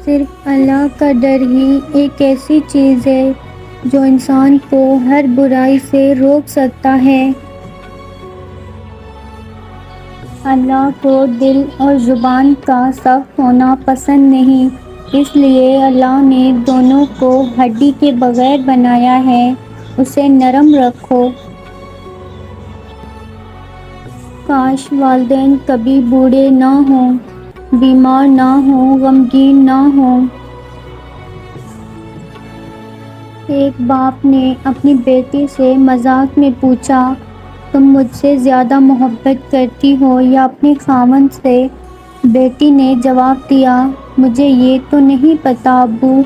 صرف اللہ کا ڈر ہی ایک ایسی چیز ہے جو انسان کو ہر برائی سے روک سکتا ہے۔ اللہ کو دل اور زبان کا سخت ہونا پسند نہیں، اس لیے اللہ نے دونوں کو ہڈی کے بغیر بنایا ہے۔ اسے نرم رکھو۔ کاش والدین کبھی بوڑھے نہ ہوں، بیمار نہ ہوں، غمگین نہ ہوں۔ ایک باپ نے اپنی بیٹی سے مذاق میں پوچھا، تم مجھ سے زیادہ محبت کرتی ہو یا اپنے خاوند سے؟ بیٹی نے جواب دیا، مجھے یہ تو نہیں پتا ابو،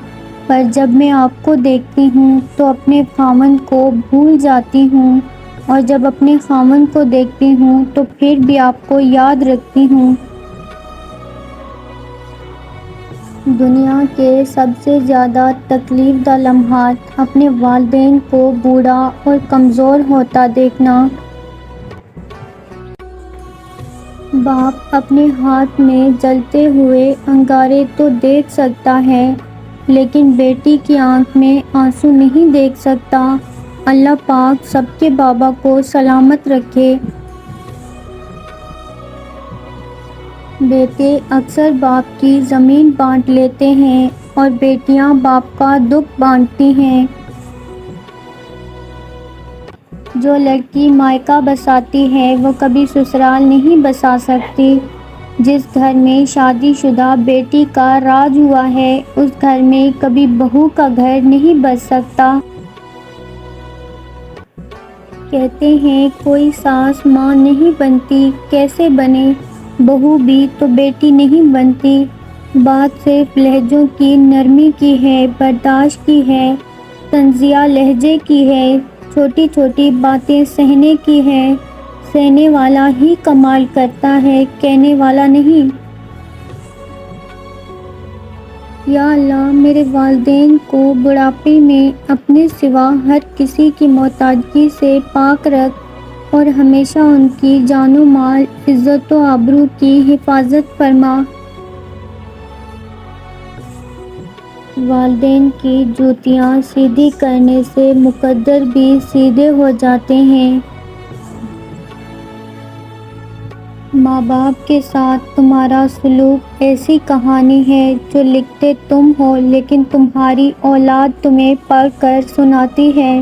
پر جب میں آپ کو دیکھتی ہوں تو اپنے خاوند کو بھول جاتی ہوں، اور جب اپنے خاوند کو دیکھتی ہوں تو پھر بھی آپ کو یاد رکھتی ہوں۔ دنیا کے سب سے زیادہ تکلیف دہ لمحات اپنے والدین کو بوڑھا اور کمزور ہوتا دیکھنا۔ باپ اپنے ہاتھ میں جلتے ہوئے انگارے تو دیکھ سکتا ہے، لیکن بیٹی کی آنکھ میں آنسو نہیں دیکھ سکتا۔ اللہ پاک سب کے بابا کو سلامت رکھے۔ بیٹے اکثر باپ کی زمین بانٹ لیتے ہیں اور بیٹیاں باپ کا دکھ بانٹتی ہیں۔ جو لڑکی مائکا بساتی ہے وہ کبھی سسرال نہیں بسا سکتی۔ جس گھر میں شادی شدہ بیٹی کا راج ہوا ہے اس گھر میں کبھی بہو کا گھر نہیں بس سکتا۔ کہتے ہیں کوئی ساس ماں نہیں بنتی، کیسے بنے؟ بہو بھی تو بیٹی نہیں بنتی۔ بات صرف لہجوں کی نرمی کی ہے، برداشت کی ہے، طنزیہ لہجے کی ہے، چھوٹی چھوٹی باتیں سہنے کی ہے۔ سہنے والا ہی کمال کرتا ہے، کہنے والا نہیں۔ یا اللہ میرے والدین کو بڑھاپے میں اپنے سوا ہر کسی کی محتاجگی سے پاک رکھ اور ہمیشہ ان کی جان و مال، عزت و آبرو کی حفاظت فرما۔ والدین کی جوتیاں سیدھی کرنے سے مقدر بھی سیدھے ہو جاتے ہیں۔ ماں باپ کے ساتھ تمہارا سلوک ایسی کہانی ہے جو لکھتے تم ہو لیکن تمہاری اولاد تمہیں پڑھ کر سناتی ہے۔